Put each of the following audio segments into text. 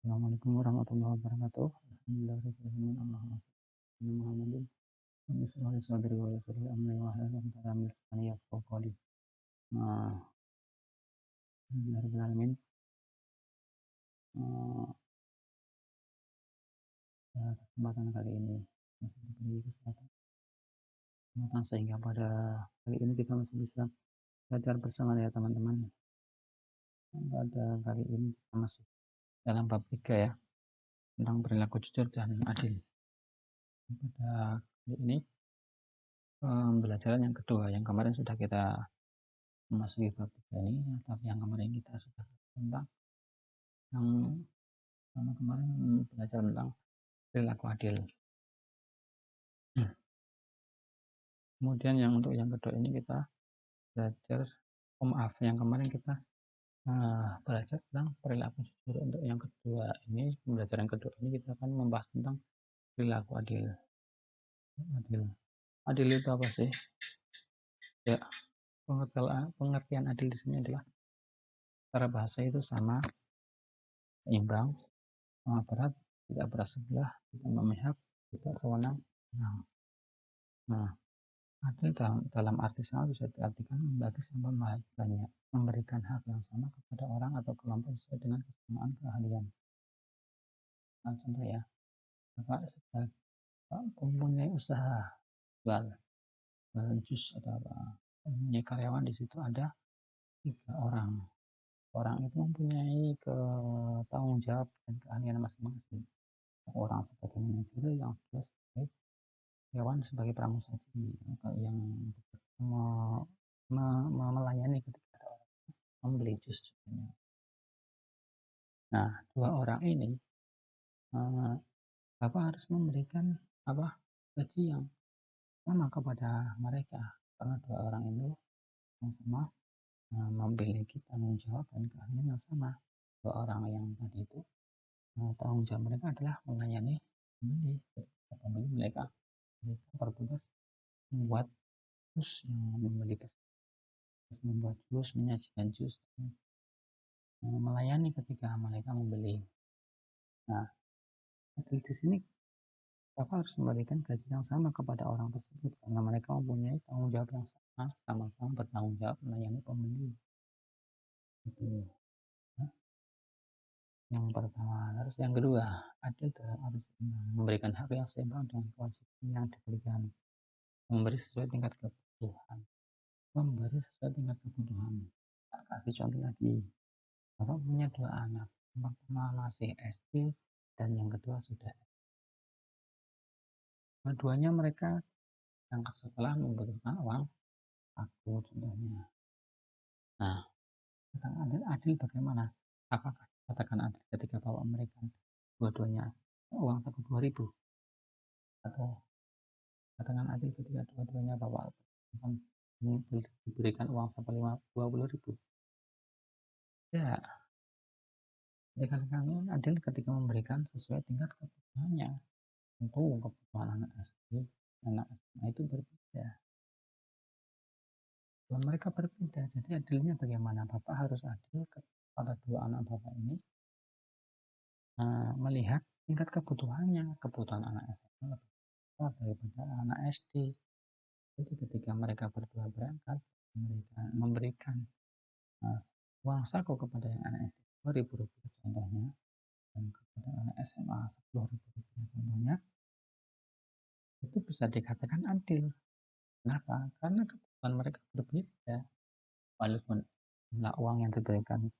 Assalamualaikum warahmatullahi wabarakatuh. Alhamdulillahirabbil alamin. Allahumma shalli ala Muhammadin wa ala ali sadri wa yassir li amri wa hlul 'uqdatam min lisani yafqahu qawli. Nah, alhamdulillahirabbil alamin. Eh, Kesempatan kali ini masih diberi kesempatan sehingga pada kali ini kita masih bisa belajar bersama ya teman-teman. Pada kali ini kita masih dalam bab 3 ya, tentang perilaku jujur dan adil. Pada kali ini pembelajaran yang kedua, yang kemarin sudah kita memasuki bab 3 ini, tapi yang kemarin kita sudah tentang yang kemarin belajar tentang perilaku adil. Kemudian yang untuk yang kedua ini kita belajar maaf yang kemarin kita belajar tentang perilaku jujur. Untuk yang kedua ini, pembelajaran kedua ini kita akan membahas tentang perilaku adil. Adil itu apa sih? Ya, pengertian adil di sini adalah secara bahasa itu sama, seimbang, sama berat, tidak berat sebelah, tidak memihak, tidak sewenang. Nah, adil dalam arti sama bisa diartikan membagi sama banyak, memberikan hak yang sama kepada orang atau kelompok sesuai dengan kesamaan keahlian. Nah, contoh ya, Bapak mempunyai usaha jual jus atau apa, mempunyai karyawan, di situ ada 3 orang. Orang itu mempunyai tanggung jawab dan keahlian masing-masing. Orang sebagai manajer, yang kedua sebagai karyawan, sebagai pramusaji, yang melayani ketika ada orang membeli jus. Nah, 2 orang ini Bapak harus memberikan gaji yang sama kepada mereka, karena 2 orang itu sama memiliki tanggung jawab dan keahlian yang sama. 2 orang yang tadi itu tanggung jawab mereka adalah melayani pembeli. Pembeli mereka bertugas membuat jus, yang membeli membuat jus, menyajikan jus, melayani ketika mereka membeli. Nah, di sini Bapak harus memberikan gaji yang sama kepada orang tersebut karena mereka mempunyai tanggung jawab yang sama, sama-sama bertanggung jawab melayani pembeli. Itu. Nah, yang pertama. Terus yang kedua, adil dalam arti memberikan hak yang seimbang dengan kewajiban yang diberikan. Memberi sesuai tingkat kebutuhan. Memberi sesuai tingkat kebutuhan. Kasih contoh lagi. Bapak punya 2 anak. Yang pertama masih SD dan yang kedua sudah. Keduanya mereka yang setelah membutuhkan uang aku contohnya. Nah, katakan adil bagaimana? Apakah katakan adil ketika Bapak memberikan dua-duanya uang saku 2.000? Atau katakan adil ketika dua-duanya Bapak diberikan uang sampai 20.000? Ya, kami adil ketika memberikan sesuai tingkat kebutuhannya. Tentu kebutuhan anak SD, anak SMA itu berbeda. Dan mereka berbeda, jadi adilnya bagaimana? Bapak harus adil kepada 2 anak Bapak ini, melihat tingkat kebutuhannya. Kebutuhan anak SMA lebih besar daripada anak SD. Jadi ketika mereka berdua berangkat, mereka memberikan uang saku kepada yang anak SD Rp2.000 contohnya, dan kepada anak SMA Rp10.000 contohnya, itu bisa dikatakan adil. Kenapa? Karena kebutuhan mereka berbeda. Walaupun jumlah uang yang diberikan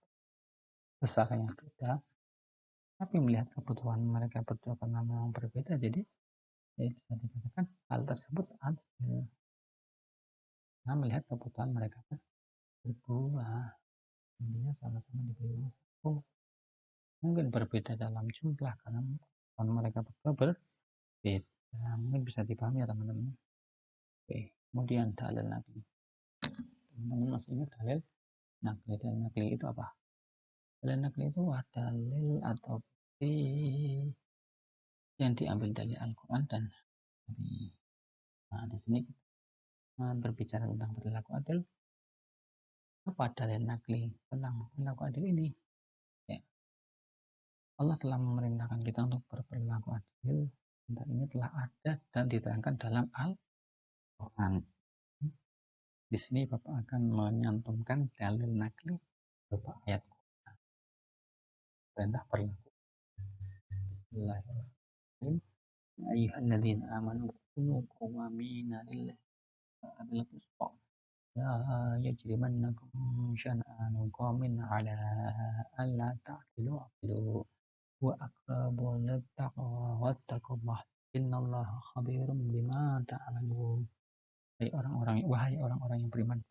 besarnya beda, tapi melihat kebutuhan mereka berdua karena memang berbeda, jadi bisa dikatakan hal tersebut adil. Nah, melihat kebutuhan mereka berdua, intinya sama-sama diberi uang. Mungkin berbeda dalam jumlah karena kebutuhan mereka berdua berbeda. Mungkin bisa dipahami ya teman-teman. Oke, kemudian dalil nakli. Teman-teman masih ingat dalil nakli? Dalil nakli itu apa? Dalil nakli itu dalil atau bukti yang diambil dari Al-Quran dan dari. Nah, di sini kita berbicara tentang perilaku adil. Apa dalil nakli tentang perilaku adil ini? Ya, Allah telah memerintahkan kita untuk berperilaku adil, dan ini telah ada dan diterangkan dalam Al-Quran. Di sini Bapak akan menyantumkan dalil nakli berupa ayat perintah perilaku. Bismillahirrahmanirrahim. Ya ayyuhalladzina amanu kunu qawwamina lillahi bil qist. La yajrimannakum syan'anu qaumin ala alla ta'dilu a'dilu wa aqrabu littaqwa wattaqullah innallaha khabirum bima ta'malun. Wahai orang-orang yang beriman,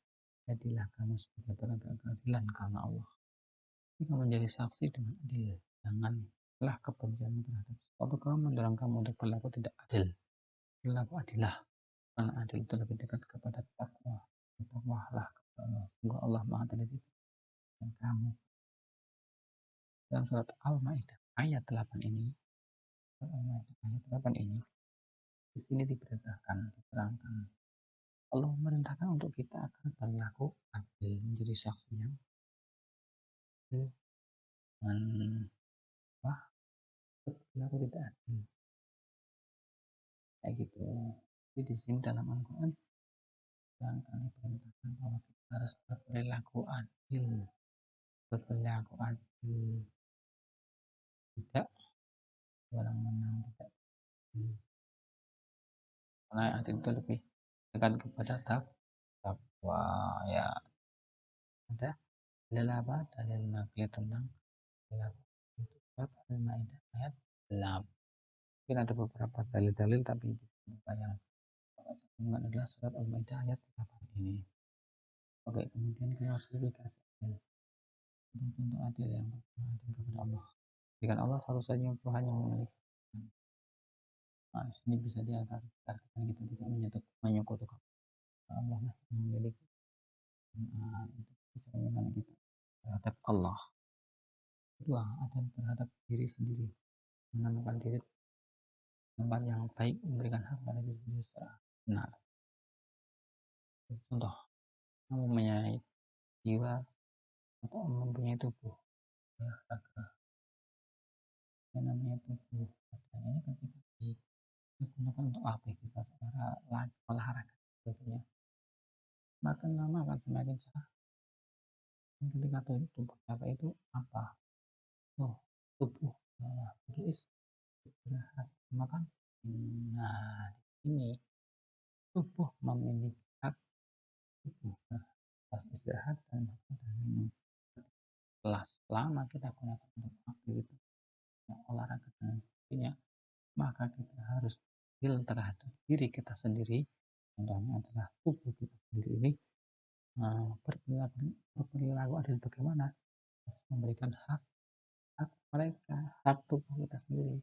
jadilah kamu sebagai penegak keadilan karena Allah. Jika menjadi saksi dengan adil, janganlah kebencianmu terhadap suatu kaum mendorong kamu untuk berlaku tidak adil. Berlaku adillah, karena adil itu lebih dekat kepada takwa. Takwalah kepada Allah. Semoga Allah Maha Teliti dan kamu. Dalam surat Al-Maidah ayat 8 ini, di sini diberitakan, diterangkan. Allah memerintahkan untuk kita akan berlaku adil, menjadi saksi yang adil dan berlaku tidak adil. Kayak gitu. Jadi di sini dalam Al-Quran yang kami perintahkan bahwa kita harus berperilaku adil, tidak orang menang, tidak adil. Karena adil itu lebih dekat kepada takwa. Ya, ada dalil apa? Dalil nakli tentang perilaku itu surat Al-Maidah ayat 8. Mungkin ada beberapa dalil-dalil, tapi yang dengan adalah surat Al-Maidah ayat 8 ini. Oke, kemudian klasifikasi adil. Untuk adil yang pertama, adil kepada Allah. Dengan Allah satu-satunya Tuhan yang memiliki. Nah, ini bisa diartikan kita tidak menyekutukan Allah yang memiliki. Itu kecerdasan kita terhadap Allah. Kedua, adil terhadap diri sendiri. Menemukan diri tempat yang baik, memberikan hak pada diri sendiri secara benar. Contoh, kamu mempunyai jiwa atau mempunyai tubuh, ya, yang namanya tubuh. Ini ketika digunakan untuk aktivitas olahraga, sebetulnya makin lama akan semakin sehat. Ketika tubuh apa itu apa? Oh, tubuh itu istirahat, makan. Nah, ini tubuh memiliki hak tubuh istirahat dan makan dan minum. Selama kita gunakan untuk aktivitas olahraga dan sebagainya, maka kita harus adil terhadap diri kita sendiri. Contohnya adalah tubuh kita sendiri ini berperilaku adil bagaimana? Memberikan hak mereka, hak tubuh kita sendiri.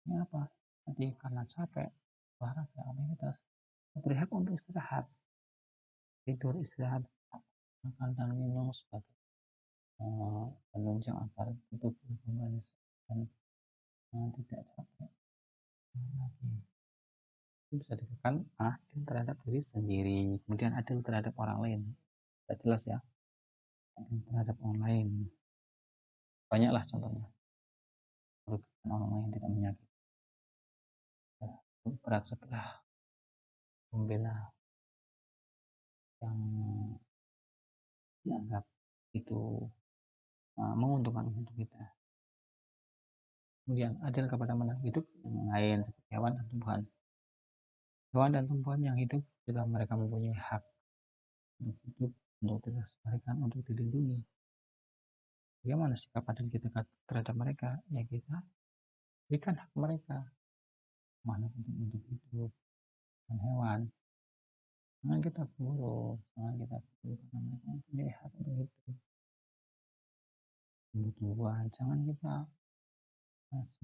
Ini apa? Jadi karena capek olahraga aktivitas, beri hak untuk istirahat, tidur, istirahat, makan dan minum sebagai penunjang agar tubuh kembali dan tidak capek lagi. Itu bisa dikatakan adil terhadap diri sendiri. Kemudian adil terhadap orang lain. Tidak jelas ya. Adil terhadap orang lain. Banyaklah contohnya. Merugikan orang lain tidak menyakiti. Berat sebelah. Membela yang dianggap itu menguntungkan untuk kita. Kemudian adil kepada makhluk hidup yang lain seperti hewan dan tumbuhan. Hewan dan tumbuhan yang hidup juga mereka mempunyai hak untuk hidup, untuk dilestarikan, untuk dilindungi. Bagaimana sikap adil kita terhadap mereka? Ya kita berikan hak mereka. Makhluk untuk hidup dan hewan. Jangan kita buruk, karena mereka mempunyai hak untuk hidup. Kebutuhan, jangan kita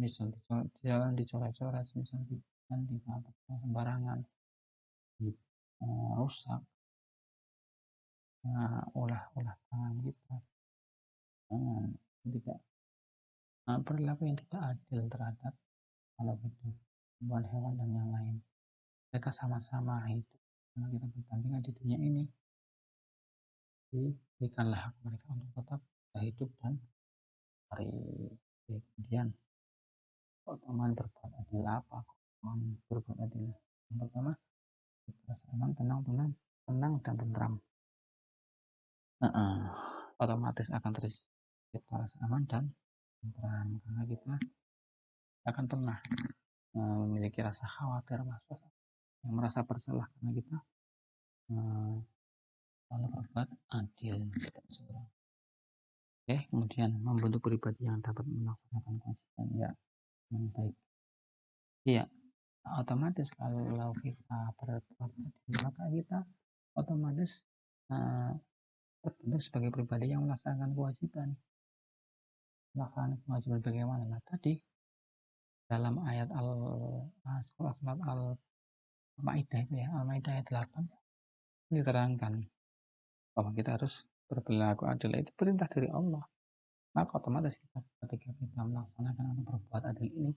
misal jalan dicoret-coret, misal di sembarangan, rusak, ulah tangan kita. Jangan tidak perilaku yang tidak adil terhadap makhluk hidup, tumbuhan, hewan dan yang lain. Mereka sama-sama hidup, karena kita berdampingan di dunia ini. Berikanlah hak mereka untuk tetap hidup dan hari kemudian keutamaan berbuat adil apa? Keutamaan berbuat adil. Yang pertama, rasa aman, tenang dan tentram. Otomatis akan tercipta rasa aman dan tentram karena kita akan pernah memiliki rasa khawatir, yang merasa bersalah karena kita selalu berbuat adil, tidak curang. Oke, kemudian membentuk pribadi yang dapat melaksanakan kewajiban yang baik. Iya, otomatis kalau kita berbuat adil, maka kita otomatis terbentuk sebagai pribadi yang melaksanakan kewajiban. Melaksanakan kewajiban bagaimana? Nah, tadi dalam ayat Al-Maidah itu ya, Al-Maidah ayat 8 diterangkan bahwa kita harus berperilaku adil, itu perintah dari Allah. Maka otomatis ketika kita melaksanakan atau berbuat adil ini,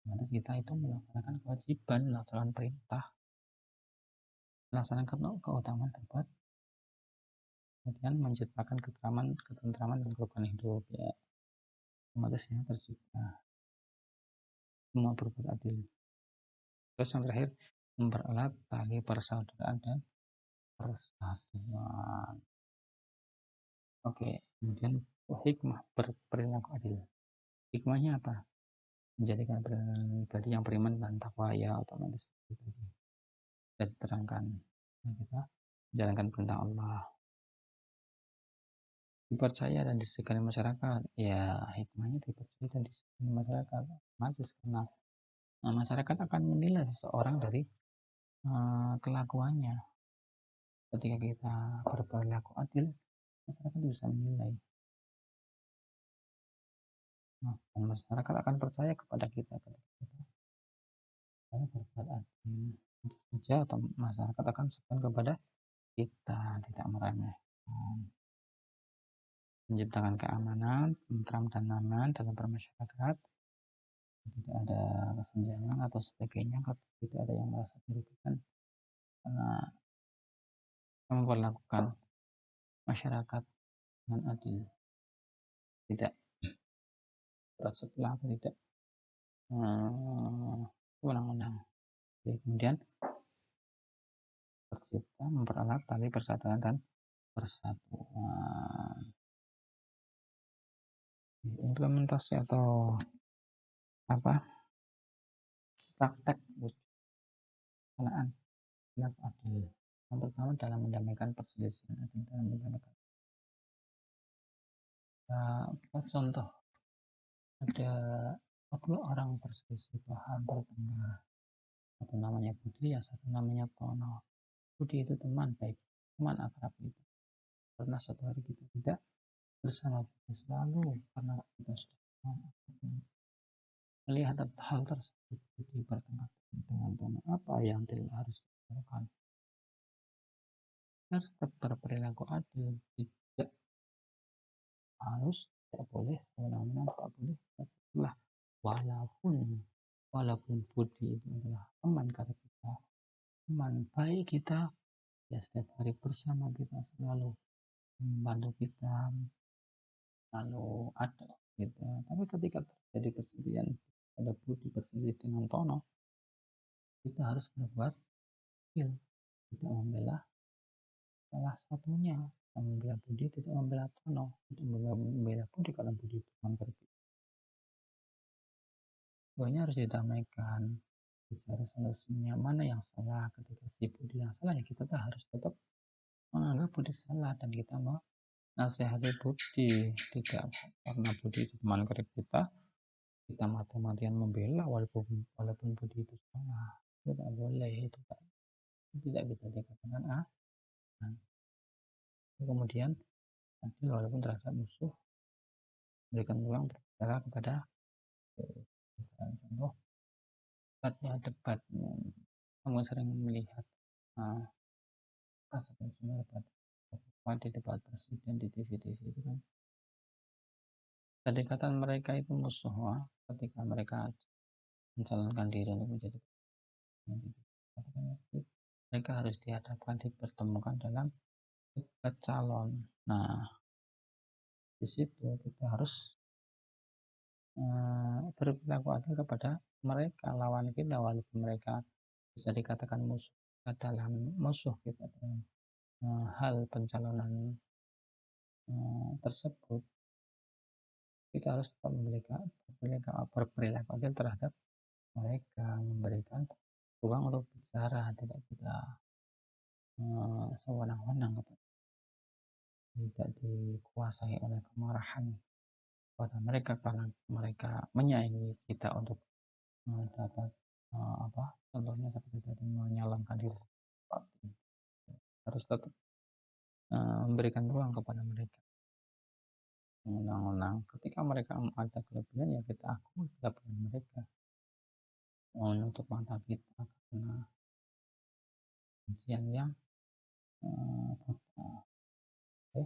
otomatis kita itu melaksanakan kewajiban, melaksanakan perintah, melaksanakan keutamaan berbuat, kemudian menciptakan ketentraman dan kerukunan hidup ya. Otomatis ya tercipta semua berbuat adil. Terus yang terakhir, mempererat tali persaudaraan dan persatuan. Oke, kemudian hikmah berperilaku adil. Hikmahnya apa? Menjadikan pribadi yang beriman dan takwa ya otomatis kita diterangkan kita menjalankan perintah Allah, dipercaya dan disegani masyarakat. Ya hikmahnya dipercaya dan disegani masyarakat otomatis karena masyarakat akan menilai seseorang dari kelakuannya. Ketika kita berperilaku adil, masyarakat bisa menilai. Dan masyarakat akan percaya kepada kita ketika kita berbuat adil. Tentu saja masyarakat akan segan kepada kita, tidak meremehkan, menciptakan keamanan, tentram dan aman dalam bermasyarakat, tidak ada kesenjangan atau sebagainya, tidak ada yang merasa dirugikan karena memperlakukan masyarakat dengan adil, tidak berat sebelah atau tidak wewenang-wewenang. Kemudian tercipta mempererat tali persaudaraan dan persatuan. Implementasi atau praktek pelaksanaan perilaku adil. Yang pertama dalam mendamaikan perselisihan, dalam mendamaikan contoh ada dua orang berselisih paham bertengkar, satu namanya Budi, yang satu namanya Tono. Budi itu teman baik, teman akrab itu. Karena suatu hari kita tidak bersama selalu karena kita sudah melihat hal tersebut. Budi bertengkar dengan Tono, apa yang harus dilakukan? Harus tetap berperilaku adil, tidak boleh semena-mena, tak boleh setelah walaupun Budi itu adalah teman karena kita, teman baik kita, ya setiap hari bersama kita, selalu membantu kita, selalu ada gitu. Tapi ketika terjadi perselisihan, ada Budi berselisih dengan Tono, kita harus berbuat adil, tidak membela salah satunya, membela Budi, tidak membela Tono, tidak membela Budi kalau Budi teman kerja. Keduanya harus didamaikan, bicara solusinya, mana yang salah. Ketika si Budi yang salah, ya kita harus tetap menganggap Budi salah dan kita mau nasihati Budi, tidak karena Budi itu teman kerja kita mati-matian membela walaupun Budi itu salah. Itu tidak boleh, itu tidak bisa dikatakan kemudian nanti walaupun terhadap musuh, berikan ruang berbicara kepada contoh debat, kamu sering melihat di debat presiden di TV itu kan kedekatan mereka itu musuh ketika mereka mencalonkan diri untuk menjadi mereka harus dihadapkan, dipertemukan dalam debat calon. Nah di situ kita harus berperilaku adil kepada mereka, lawan kita, walaupun mereka bisa dikatakan musuh dalam musuh kita dalam hal pencalonan tersebut. Kita harus tetap berperilaku adil terhadap mereka, memberikan ruang untuk bicara, tidak kita sewenang-wenang, tidak dikuasai oleh kemarahan pada mereka karena mereka menyaingi kita untuk dapat contohnya seperti tadi menyalahkan diri. Harus tetap memberikan ruang kepada mereka, mengulang-ulang ketika mereka ada kelebihan ya kita akui kelebihan mereka, menutup mata kita karena kebencian yang buta. Oke.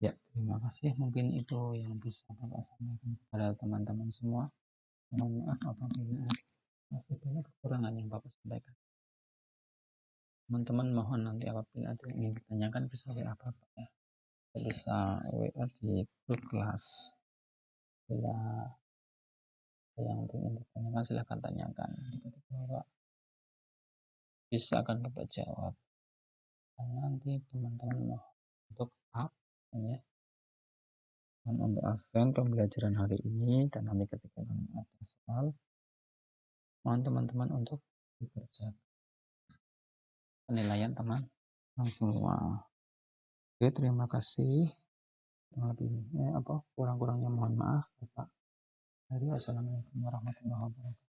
Ya, terima kasih, mungkin itu yang bisa Bapak sampaikan kepada teman-teman semua. Mohon maaf apabila masih banyak kekurangan yang Bapak sampaikan. Teman-teman mohon nanti apabila ada yang ingin ditanyakan bisa WA Bapak ya. Bisa WA di grup kelas. Bila ada yang ingin ditanyakan silahkan tanyakan. Ketika Bapak bisa akan Bapak jawab. Dan nanti teman-teman mohon untuk ya. Untuk absen pembelajaran hari ini, dan nanti ketika ada soal mohon teman-teman untuk dikerjakan penilaian teman semua. Oke, terima kasih. Lebihnya kurang-kurangnya mohon maaf Bapak. Assalamualaikum warahmatullahi wabarakatuh.